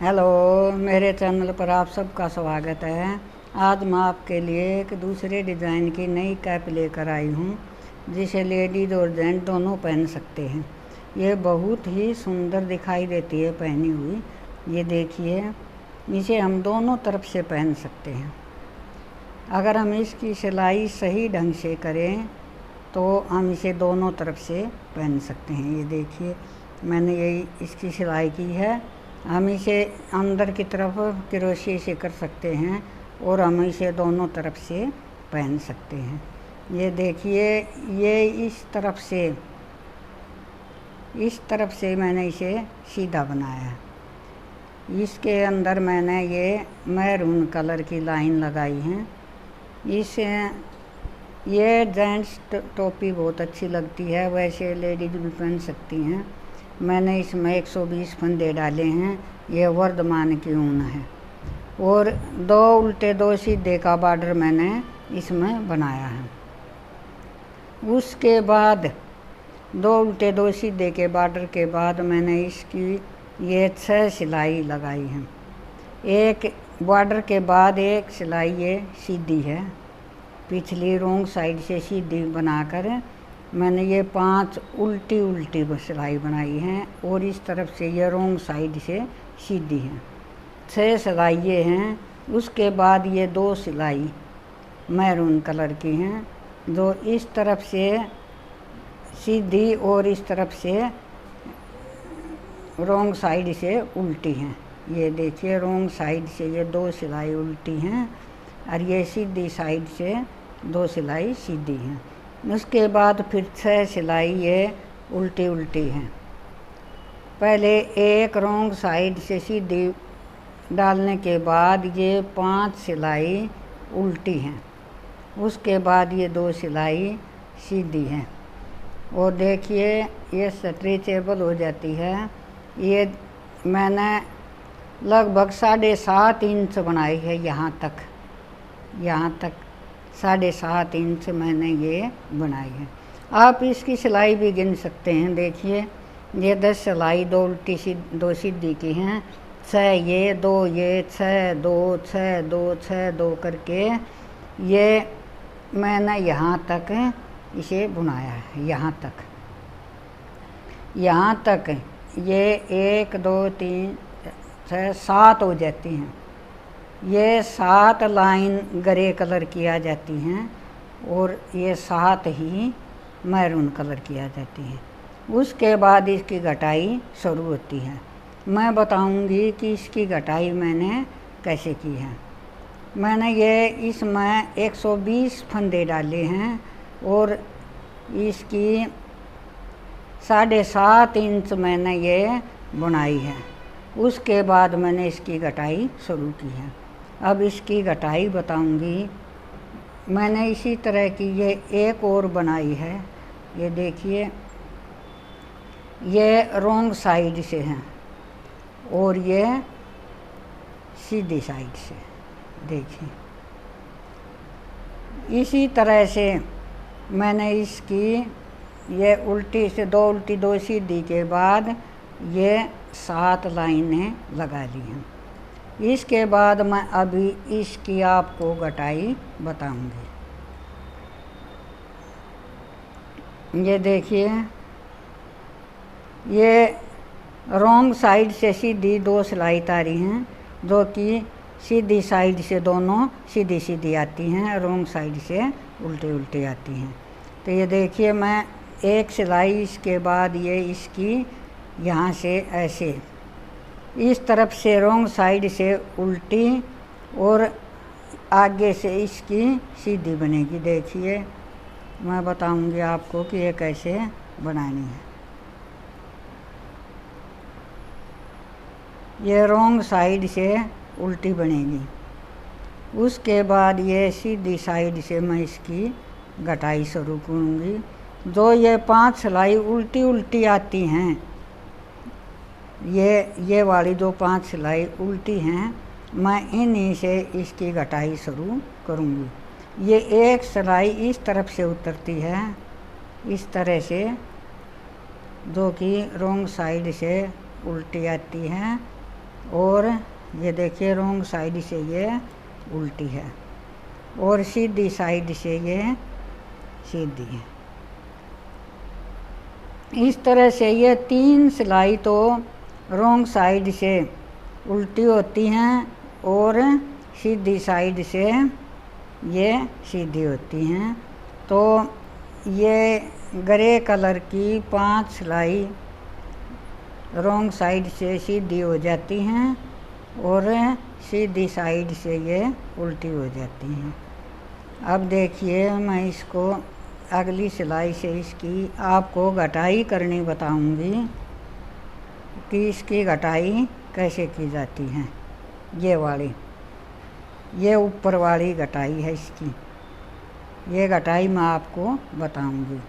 Hello, मेरे channel पर आप सबका स्वागत है। आज मैं आपके लिए एक दूसरे डिज़ाइन की नई कैप लेकर आई हूँ, जिसे लेडीज़ और जेंट दोनों पहन सकते हैं। ये बहुत ही सुंदर दिखाई देती है पहनी हुई। ये देखिए, इसे हम दोनों तरफ से पहन सकते हैं। अगर हम इसकी सिलाई सही ढंग से करें तो हम इसे दोनों तरफ से पहन सकते हैं। ये देखिए, मैंने यही इसकी सिलाई की है। हम इसे अंदर की तरफ क्रोशे से कर सकते हैं और हम इसे दोनों तरफ से पहन सकते हैं। ये देखिए, ये इस तरफ से मैंने इसे सीधा बनाया है। इसके अंदर मैंने ये मैरून कलर की लाइन लगाई है। ये जेंट्स टोपी बहुत अच्छी लगती है, वैसे लेडीज भी पहन सकती हैं। मैंने इसमें 120 फंदे डाले हैं। ये वर्धमान की ऊन है और 2 उल्टे 2 सीधे का बॉर्डर मैंने इसमें बनाया है। उसके बाद 2 उल्टे 2 सीधे के बॉर्डर के बाद मैंने इसकी ये 6 सिलाई लगाई है। एक बॉर्डर के बाद एक सिलाई ये सीधी है, पिछली रोंग साइड से सीधी बनाकर मैंने ये 5 उल्टी सिलाई बनाई हैं और इस तरफ से ये रोंग साइड से सीधी हैं। 6 सिलाई ये हैं। उसके बाद ये 2 सिलाई मैरून कलर की हैं, जो इस तरफ से सीधी और इस तरफ से रोंग साइड से उल्टी हैं। ये देखिए, रोंग साइड से ये 2 सिलाई उल्टी हैं और ये सीधी साइड से 2 सिलाई सीधी हैं। उसके बाद फिर 6 सिलाई ये उल्टी हैं। पहले एक रोंग साइड से सीधी डालने के बाद ये 5 सिलाई उल्टी हैं। उसके बाद ये 2 सिलाई सीधी हैं और देखिए ये स्ट्रेचेबल हो जाती है। ये मैंने लगभग 7.5 इंच बनाई है। यहाँ तक 7.5 इंच मैंने ये बनाई है। आप इसकी सिलाई भी गिन सकते हैं। देखिए, ये 10 सिलाई 2 उल्टी 2 सीधी की हैं। 6 ये 2 ये 6 2 6 2 6 2 करके ये मैंने यहाँ तक इसे बुनाया है। यहाँ तक ये 1 2 3 6 7 हो जाती हैं। ये 7 लाइन ग्रे कलर की आ जाती हैं और ये 7 ही मैरून कलर की आ जाती हैं। उसके बाद इसकी घटाई शुरू होती है। मैं बताऊंगी कि इसकी घटाई मैंने कैसे की है। मैंने ये इसमें 120 फंदे डाले हैं और इसकी 7.5 इंच मैंने ये बुनाई है। उसके बाद मैंने इसकी घटाई शुरू की है। अब इसकी घटाई बताऊंगी। मैंने इसी तरह की ये एक और बनाई है। ये देखिए, ये रोंग साइड से है और ये सीधी साइड से। देखिए, इसी तरह से मैंने इसकी ये उल्टी से 2 उल्टी 2 सीधी के बाद ये 7 लाइनें लगा ली हैं। इसके बाद मैं अभी इसकी आपको घटाई बताऊंगी। ये देखिए, ये रोंग साइड से सीधी 2 सिलाई तारी हैं, जो कि सीधी साइड से दोनों सीधी आती हैं, रोंग साइड से उल्टी आती हैं। तो ये देखिए, मैं एक सिलाई इसके बाद ये इसकी यहाँ से ऐसे इस तरफ से रोंग साइड से उल्टी और आगे से इसकी सीधी बनेगी। देखिए, मैं बताऊंगी आपको कि ये कैसे बनानी है। ये रोंग साइड से उल्टी बनेगी। उसके बाद ये सीधी साइड से मैं इसकी घटाई शुरू करूँगी। जो ये 5 सिलाई उल्टी आती हैं, ये वाली जो 5 सिलाई उल्टी हैं, मैं इन्हीं से इसकी घटाई शुरू करूँगी। ये एक सिलाई इस तरफ से उतरती है, इस तरह से, जो कि रोंग साइड से उल्टी आती है और ये देखिए रोंग साइड से ये उल्टी है और सीधी साइड से ये सीधी है। इस तरह से ये 3 सिलाई तो रोंग साइड से उल्टी होती हैं और सीधी साइड से ये सीधी होती हैं। तो ये ग्रे कलर की 5 सिलाई रोंग साइड से सीधी हो जाती हैं और सीधी साइड से ये उल्टी हो जाती हैं। अब देखिए मैं इसको अगली सिलाई से इसकी आपको घटाई करनी बताऊंगी कि इसकी घटाई कैसे की जाती है। ये वाली, ये ऊपर वाली घटाई है इसकी, ये घटाई मैं आपको बताऊंगी।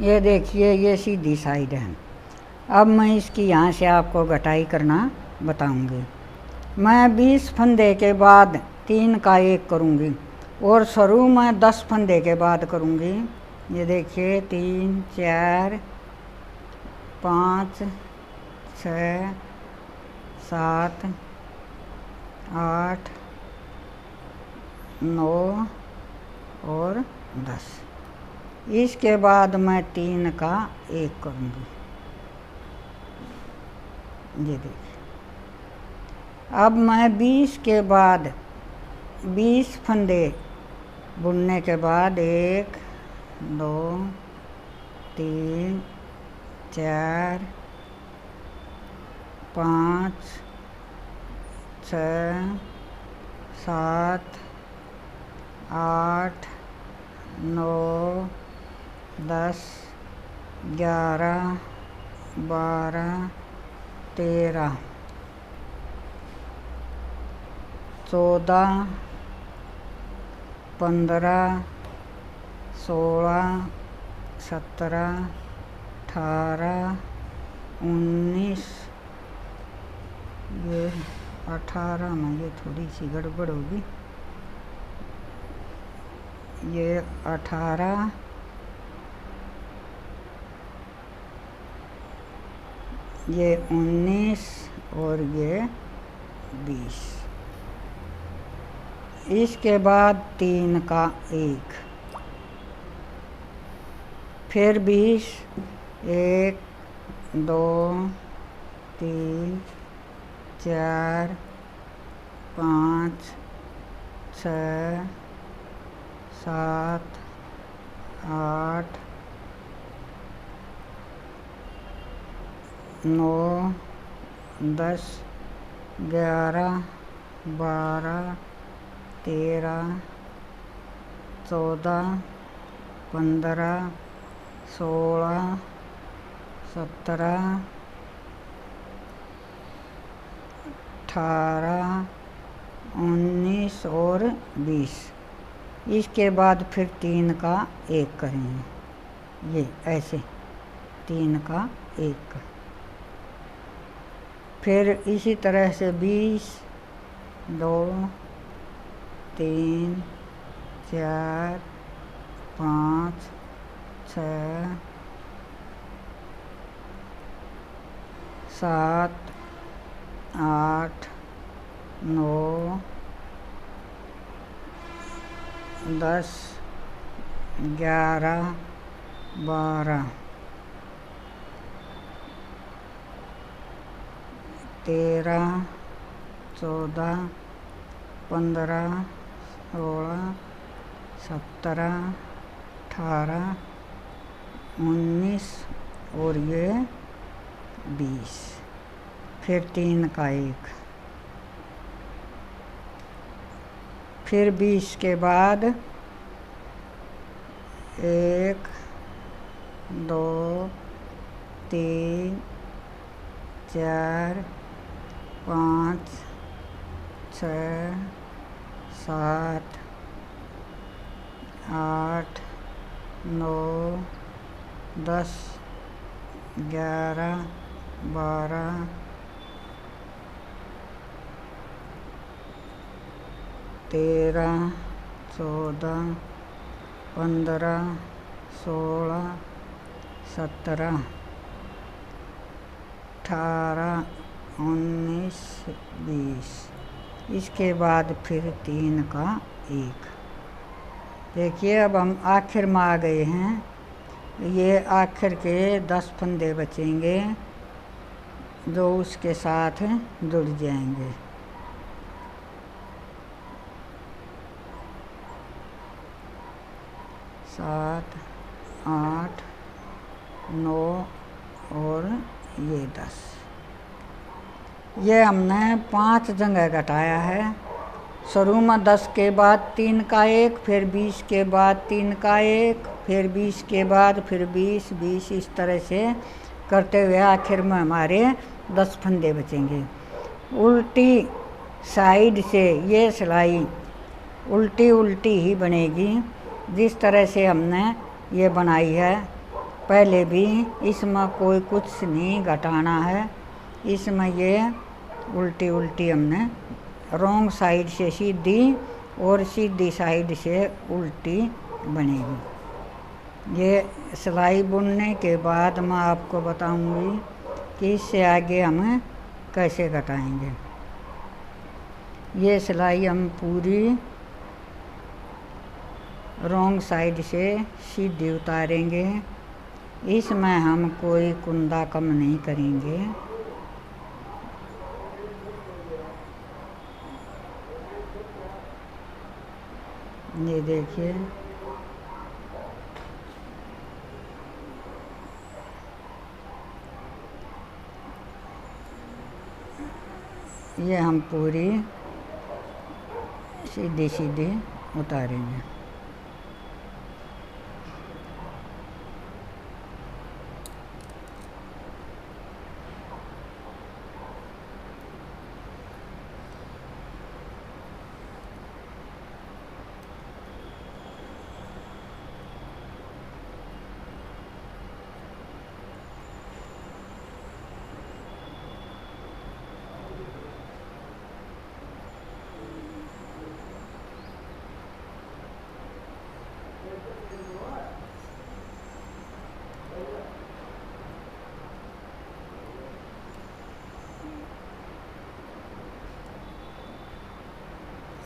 ये देखिए ये सीधी साइड है। अब मैं इसकी यहाँ से आपको घटाई करना बताऊंगी। मैं 20 फंदे के बाद 3 का 1 करूँगी और शुरू में 10 फंदे के बाद करूँगी। ये देखिए 3 4 5 6 7 8 9 और 10। इसके बाद मैं 3 का 1 करूँगी। ये देखिए अब मैं 20 के बाद 20 फंदे बुनने के बाद 1 2 3 4 5 6 7 8 9 10 11 12 13 14 15 16 17 18 19 ये 18 में ये थोड़ी सी गड़बड़ होगी। ये 18 ये 19 और ये 20। इसके बाद 3 का 1 फिर 20 1 2 3 4 5 6 7 8 9 10 11 12 13 14 15 16 17 18 19 और 20। इसके बाद फिर 3 का 1 करेंगे। ये ऐसे 3 का 1 फिर इसी तरह से 20 2 3 4 5 6 7 8 9 10 11 12 13 14 15 16 17, 18, 19 और ये 20, फिर 3 का 1, फिर 20 के बाद 1, 2, 3, 4, 5, 6, 7, 8, 9, 10, 11, 12, 13, 14, 15, 16, 17, 18, 19, 20, इसके बाद फिर 3 का 1। देखिए अब हम आखिर में आ गए हैं। ये आखिर के 10 फंदे बचेंगे जो उसके साथ जुड़ जाएंगे। सात, 8, 9 और ये 10। ये हमने 5 जगह घटाया है। शुरू में 10 के बाद 3 का 1, फिर 20 के बाद 3 का 1, फिर 20 के बाद फिर 20, 20, इस तरह से करते हुए आखिर में हमारे 10 फंदे बचेंगे। उल्टी साइड से ये सिलाई उल्टी उल्टी ही बनेगी जिस तरह से हमने ये बनाई है पहले भी। इसमें कोई कुछ नहीं घटाना है। इसमें ये उल्टी उल्टी हमने रॉन्ग साइड से सीधी और सीधी साइड से उल्टी बनेगी। ये सिलाई बुनने के बाद मैं आपको बताऊंगी कि इससे आगे हम कैसे घटाएंगे। ये सिलाई हम पूरी रॉन्ग साइड से सीधी उतारेंगे। इसमें हम कोई कुंदा कम नहीं करेंगे। ये देखिए ये हम पूरी सीधी सीधी उतारेंगे।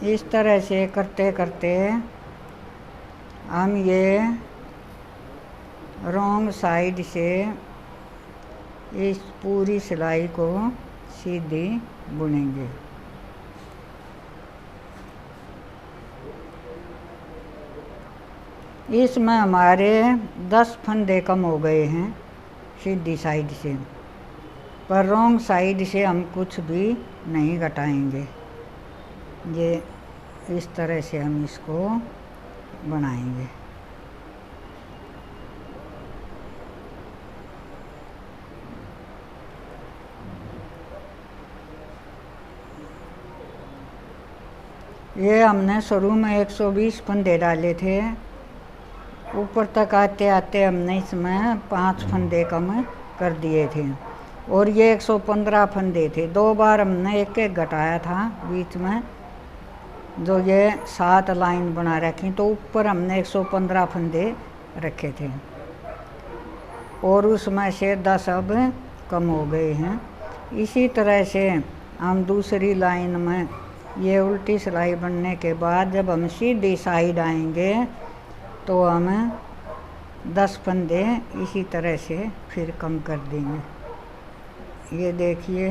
इस तरह से करते करते हम ये रॉन्ग साइड से इस पूरी सिलाई को सीधी बुनेंगे। इसमें हमारे 10 फंदे कम हो गए हैं सीधी साइड से, पर रॉन्ग साइड से हम कुछ भी नहीं घटाएंगे। ये इस तरह से हम इसको बनाएंगे। ये हमने शुरू में 120 फंदे डाले थे। ऊपर तक आते आते हमने इसमें 5 फंदे कम कर दिए थे और ये 115 फंदे थे। 2 बार हमने एक एक घटाया था बीच में, जो ये 7 लाइन बना रखी, तो ऊपर हमने 115 फंदे रखे थे और उसमें से 10 अब कम हो गए हैं। इसी तरह से हम दूसरी लाइन में ये उल्टी सिलाई बनने के बाद जब हम सीधी साइड आएंगे तो हम 10 फंदे इसी तरह से फिर कम कर देंगे। ये देखिए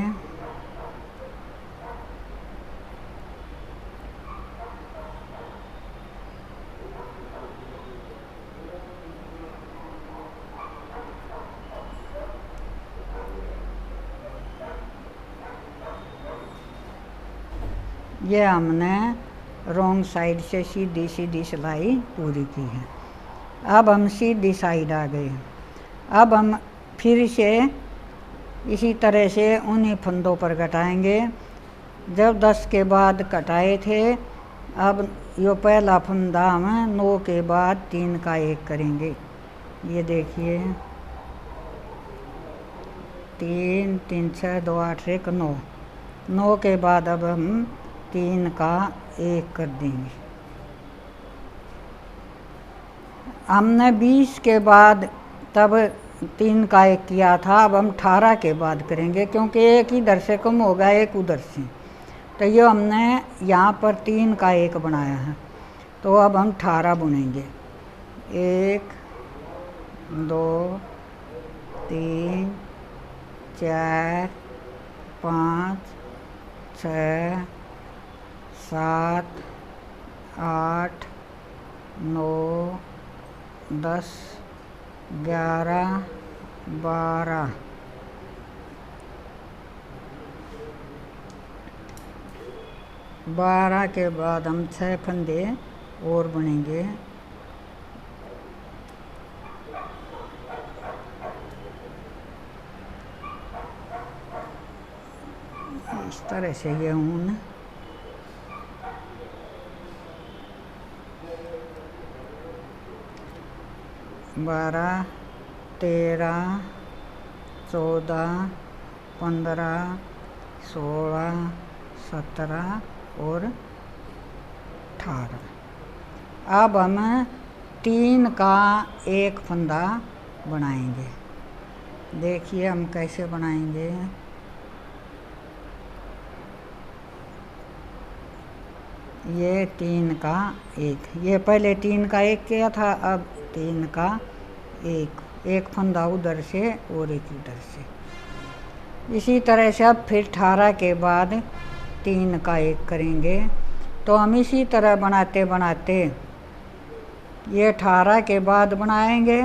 ये हमने रॉन्ग साइड से सीधी सीधी सिलाई पूरी की है। अब हम सीधी साइड आ गए। अब हम फिर से इसी तरह से उन्हीं फंदों पर कटाएंगे जब 10 के बाद कटाए थे। अब यो पहला फंदा हम 9 के बाद 3 का 1 करेंगे। ये देखिए 3 3 6 2 8 1 9। 9 के बाद अब हम 3 का 1 कर देंगे। हमने 20 के बाद तब 3 का 1 किया था। अब हम 18 के बाद करेंगे क्योंकि एक इधर से कम होगा एक उधर से। तो ये हमने यहाँ पर 3 का 1 बनाया है। तो अब हम 18 बुनेंगे। 1 2 3 4 5 6 7 8 9 10 11 12 12 के बाद हम 6 फंदे और बुनेंगे। इस तरह से ये ऊन 12 13 14 15 16 17 और 18। अब हम 3 का 1 फंदा बनाएंगे। देखिए हम कैसे बनाएंगे। ये 3 का 1, ये पहले 3 का 1 किया था। अब 3 का 1 फंदा उधर से और एक इधर से। इसी तरह से अब फिर 18 के बाद 3 का 1 करेंगे। तो हम इसी तरह बनाते बनाते ये 18 के बाद बनाएंगे।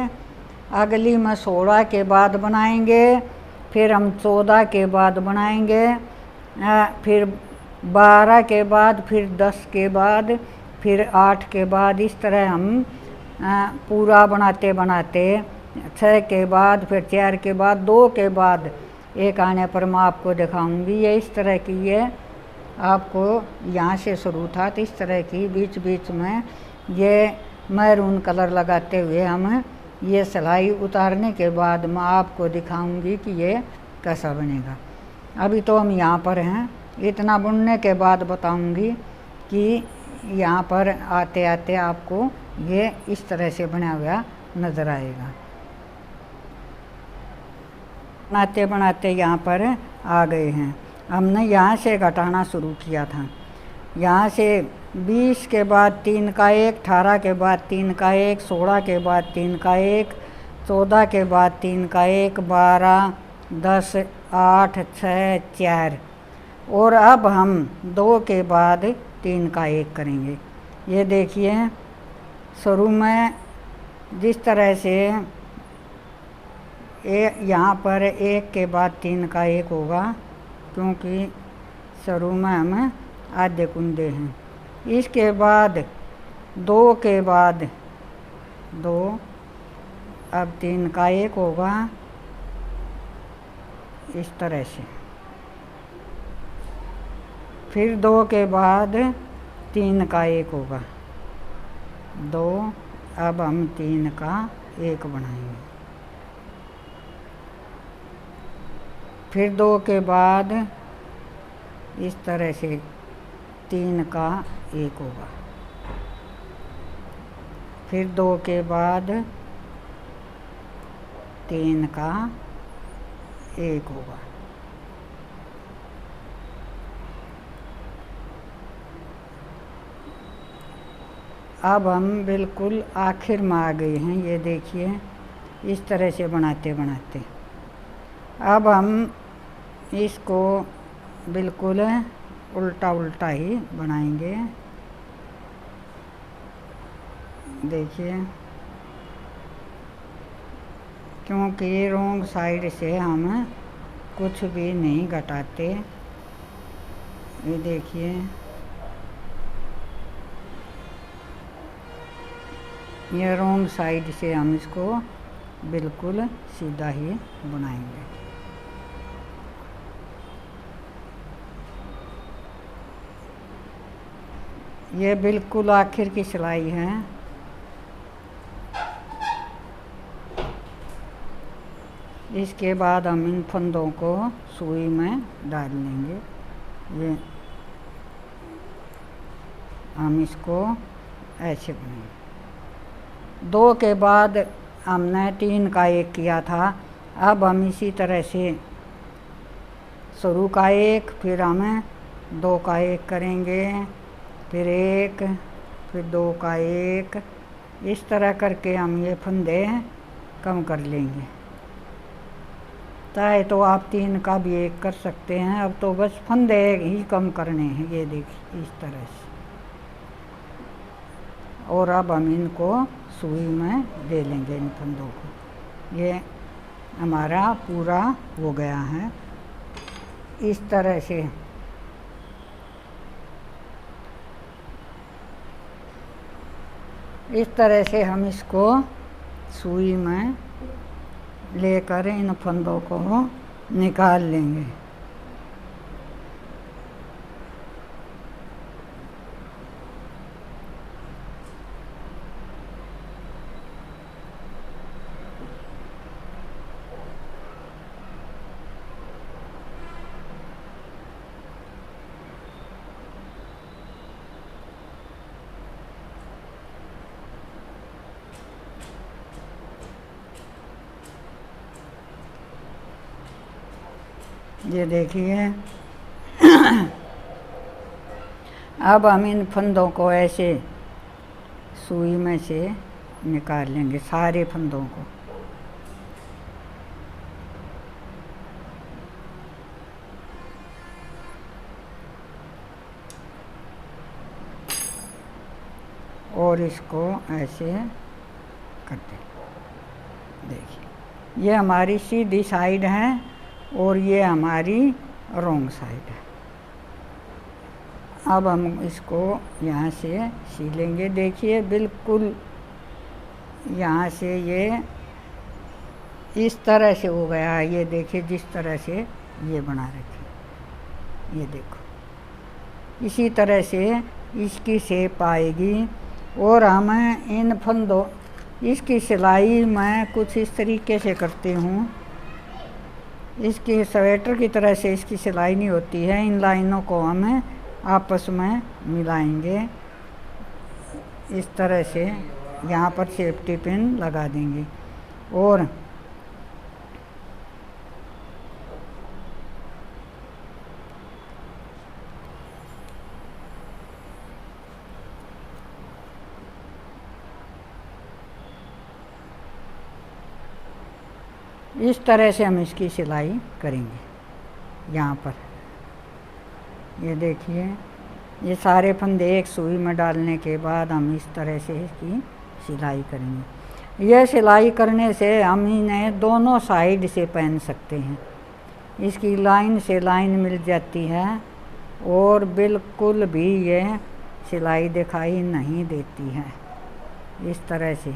अगली में 16 के बाद बनाएंगे। फिर हम 14 के बाद बनाएंगे। फिर 12 के बाद, फिर 10 के बाद, फिर 8 के बाद। इस तरह हम पूरा बनाते बनाते 6 के बाद, फिर 4 के बाद, 2 के बाद 1 आने पर मैं आपको दिखाऊंगी। ये इस तरह की ये आपको यहाँ से शुरू था तो इस तरह की बीच बीच में ये मैरून कलर लगाते हुए हम ये सिलाई उतारने के बाद मैं आपको दिखाऊंगी कि ये कैसा बनेगा। अभी तो हम यहाँ पर हैं। इतना बुनने के बाद बताऊंगी कि यहाँ पर आते आते आपको ये इस तरह से बना हुआ नज़र आएगा। बनाते बनाते यहाँ पर आ गए हैं। हमने यहाँ से घटाना शुरू किया था। यहाँ से 20 के बाद 3 का 1, 18 के बाद 3 का 1, 16 के बाद 3 का 1, 14 के बाद 3 का 1, 12, 10, 8, 6, 4 और अब हम 2 के बाद 3 का 1 करेंगे। ये देखिए शुरू में जिस तरह से यहाँ पर 1 के बाद 3 का 1 होगा क्योंकि शुरू में हम आधे कुंदे हैं। इसके बाद 2 के बाद 2, अब 3 का 1 होगा इस तरह से। फिर 2 के बाद 3 का 1 होगा 2। अब हम 3 का 1 बनाएंगे। फिर 2 के बाद इस तरह से 3 का 1 होगा। फिर 2 के बाद 3 का 1 होगा। अब हम बिल्कुल आखिर में आ गए हैं। ये देखिए इस तरह से बनाते बनाते अब हम इसको बिल्कुल उल्टा उल्टा ही बनाएंगे। देखिए क्योंकि रॉन्ग साइड से हम कुछ भी नहीं घटाते। ये देखिए ये रॉन्ग साइड से हम इसको बिल्कुल सीधा ही बनाएंगे। ये बिल्कुल आखिर की सिलाई है। इसके बाद हम इन फंदों को सुई में डाल लेंगे। ये हम इसको ऐसे बनाएंगे। 2 के बाद हमने 3 का 1 किया था। अब हम इसी तरह से शुरू का 1, फिर हमें 2 का 1 करेंगे, फिर 1, फिर 2 का 1। इस तरह करके हम ये फंदे कम कर लेंगे। चाहे तो आप 3 का भी 1 कर सकते हैं। अब तो बस फंदे ही कम करने हैं। ये देखिए इस तरह से। और अब हम इनको सुई में दे लेंगे इन फंदों को। ये हमारा पूरा हो गया है। इस तरह से हम इसको सुई में लेकर इन फंदों को निकाल लेंगे। ये देखिए अब हम इन फंदों को ऐसे सुई में से निकाल लेंगे, सारे फंदों को। और इसको ऐसे करते, देखिए ये हमारी सीधी साइड है और ये हमारी रॉन्ग साइड है। अब हम इसको यहाँ से सिलेंगे। देखिए बिल्कुल यहाँ से ये इस तरह से हो गया है। ये देखिए जिस तरह से ये बना रखे, ये देखो इसी तरह से इसकी शेप आएगी। और हमें इन फंदों इसकी सिलाई मैं कुछ इस तरीके से करती हूँ। इसकी स्वेटर की तरह से इसकी सिलाई नहीं होती है। इन लाइनों को हमें आपस में मिलाएंगे इस तरह से। यहाँ पर सेफ्टी पिन लगा देंगे और इस तरह से हम इसकी सिलाई करेंगे। यहाँ पर ये देखिए ये सारे फंदे एक सुई में डालने के बाद हम इस तरह से इसकी सिलाई करेंगे। यह सिलाई करने से हम इन्हें दोनों साइड से पहन सकते हैं। इसकी लाइन से लाइन मिल जाती है और बिल्कुल भी ये सिलाई दिखाई नहीं देती है। इस तरह से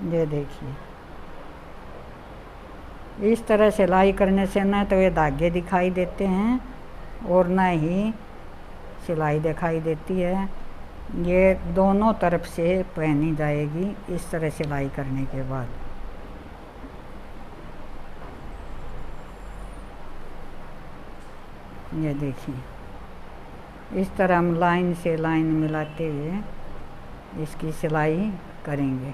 ये देखिए इस तरह सिलाई करने से न तो ये धागे दिखाई देते हैं और न ही सिलाई दिखाई देती है। ये दोनों तरफ से पहनी जाएगी इस तरह सिलाई करने के बाद। ये देखिए इस तरह हम लाइन से लाइन मिलाते हुए इसकी सिलाई करेंगे।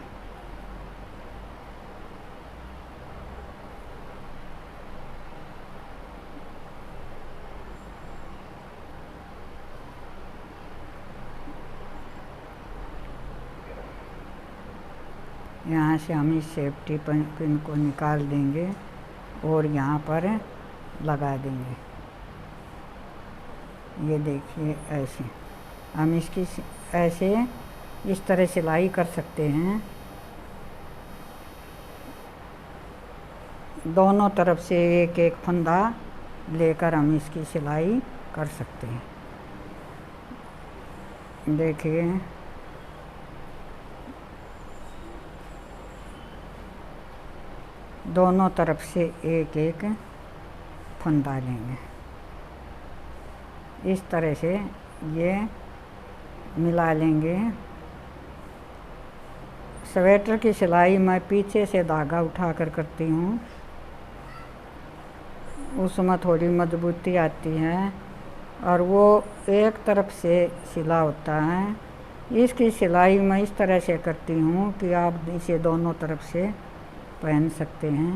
यहाँ से हम इस सेफ्टी पिन को निकाल देंगे और यहाँ पर लगा देंगे। ये देखिए ऐसे हम इसकी ऐसे इस तरह सिलाई कर सकते हैं। दोनों तरफ से एक एक फंदा लेकर हम इसकी सिलाई कर सकते हैं। देखिए दोनों तरफ से एक एक फंदा लेंगे। इस तरह से ये मिला लेंगे। स्वेटर की सिलाई मैं पीछे से धागा उठाकर करती हूँ, उसमें थोड़ी मजबूती आती है और वो एक तरफ से सिला होता है। इसकी सिलाई मैं इस तरह से करती हूँ कि आप इसे दोनों तरफ से पहन सकते हैं।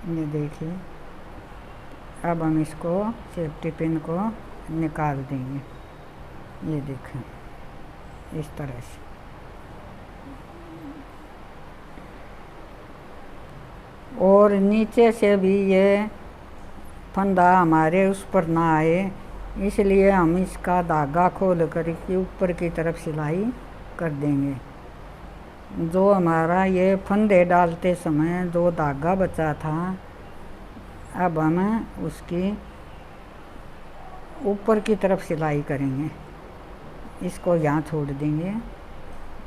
ये देखिए, अब हम इसको सेफ्टी पिन को निकाल देंगे। ये देखें इस तरह से। और नीचे से भी ये फंदा हमारे उस पर ना आए, इसलिए हम इसका धागा खोल कर के ऊपर की तरफ सिलाई कर देंगे। जो हमारा ये फंदे डालते समय जो धागा बचा था, अब हम उसकी ऊपर की तरफ सिलाई करेंगे। इसको यहाँ छोड़ देंगे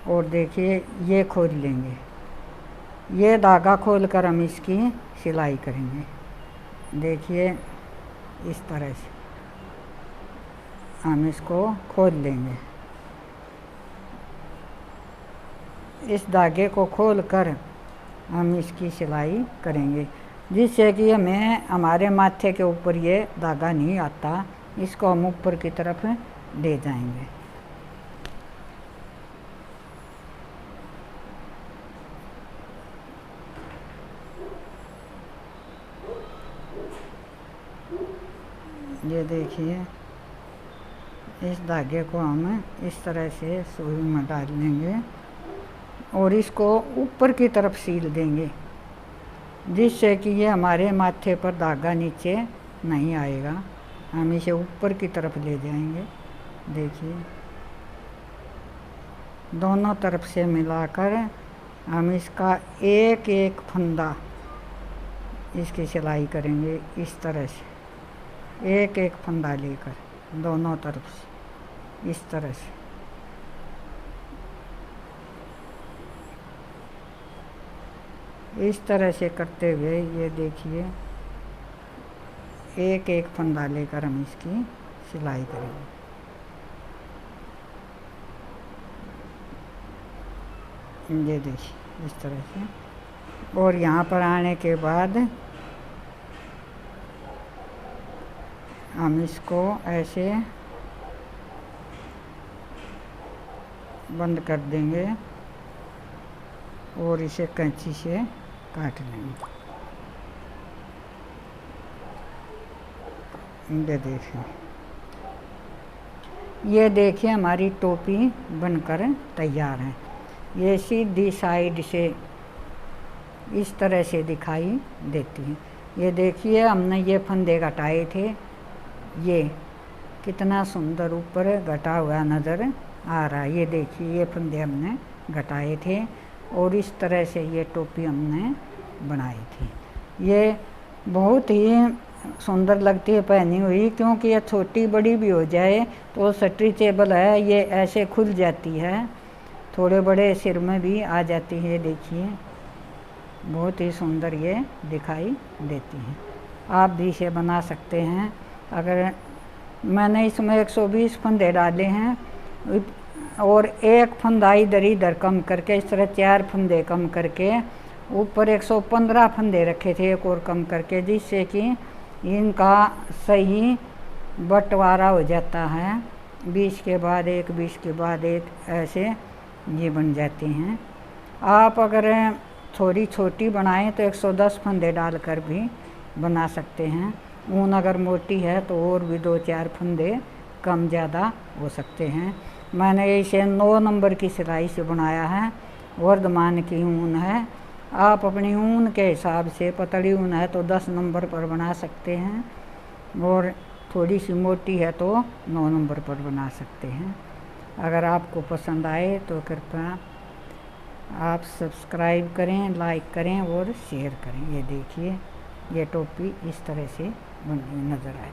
और देखिए ये खोल लेंगे। ये धागा खोलकर हम इसकी सिलाई करेंगे। देखिए इस तरह से हम इसको खोल लेंगे। इस धागे को खोलकर हम इसकी सिलाई करेंगे, जिससे कि हमें हमारे माथे के ऊपर ये धागा नहीं आता। इसको हम ऊपर की तरफ ले जाएंगे। ये देखिए, इस धागे को हम इस तरह से सुई में डाल लेंगे और इसको ऊपर की तरफ सील देंगे, जिससे कि ये हमारे माथे पर धागा नीचे नहीं आएगा। हम इसे ऊपर की तरफ ले जाएंगे। देखिए दोनों तरफ से मिलाकर हम इसका एक एक फंदा इसकी सिलाई करेंगे। इस तरह से एक एक फंदा लेकर दोनों तरफ से इस तरह से। इस तरह से करते हुए ये देखिए एक एक फंदा लेकर हम इसकी सिलाई करेंगे। ये देखिए इस तरह से। और यहाँ पर आने के बाद हम इसको ऐसे बंद कर देंगे और इसे कैंची से काट लेंगे। ये देखिए हमारी टोपी बनकर तैयार है। ये सीधी साइड से इस तरह से दिखाई देती है। ये देखिए हमने ये फंदे घटाए थे, ये कितना सुंदर ऊपर घटा हुआ नज़र आ रहा है। ये देखिए ये फंदे हमने घटाए थे और इस तरह से ये टोपी हमने बनाई थी। ये बहुत ही सुंदर लगती है पहनी हुई, क्योंकि ये छोटी बड़ी भी हो जाए तो स्ट्रेचेबल है। ये ऐसे खुल जाती है, थोड़े बड़े सिर में भी आ जाती है। देखिए बहुत ही सुंदर ये दिखाई देती है। आप भी इसे बना सकते हैं। अगर मैंने इसमें 120 फंदे डाले हैं और एक फंदा इधर कम करके, इस तरह 4 फंदे कम करके ऊपर 115 फंदे रखे थे एक और कम करके, जिससे कि इनका सही बंटवारा हो जाता है। 20 के बाद एक, 20 के बाद एक, ऐसे ये बन जाते हैं। आप अगर थोड़ी छोटी बनाएं तो 110 फंदे डालकर भी बना सकते हैं। ऊन अगर मोटी है तो और भी 2-4 फंदे कम ज़्यादा हो सकते हैं। मैंने इसे 9 नंबर की सिलाई से बनाया है। वर्धमान की ऊन है। आप अपनी ऊन के हिसाब से, पतली ऊन है तो 10 नंबर पर बना सकते हैं और थोड़ी सी मोटी है तो 9 नंबर पर बना सकते हैं। अगर आपको पसंद आए तो कृपया आप सब्सक्राइब करें, लाइक करें और शेयर करें। ये देखिए, ये टोपी इस तरह से बनी नज़र आए।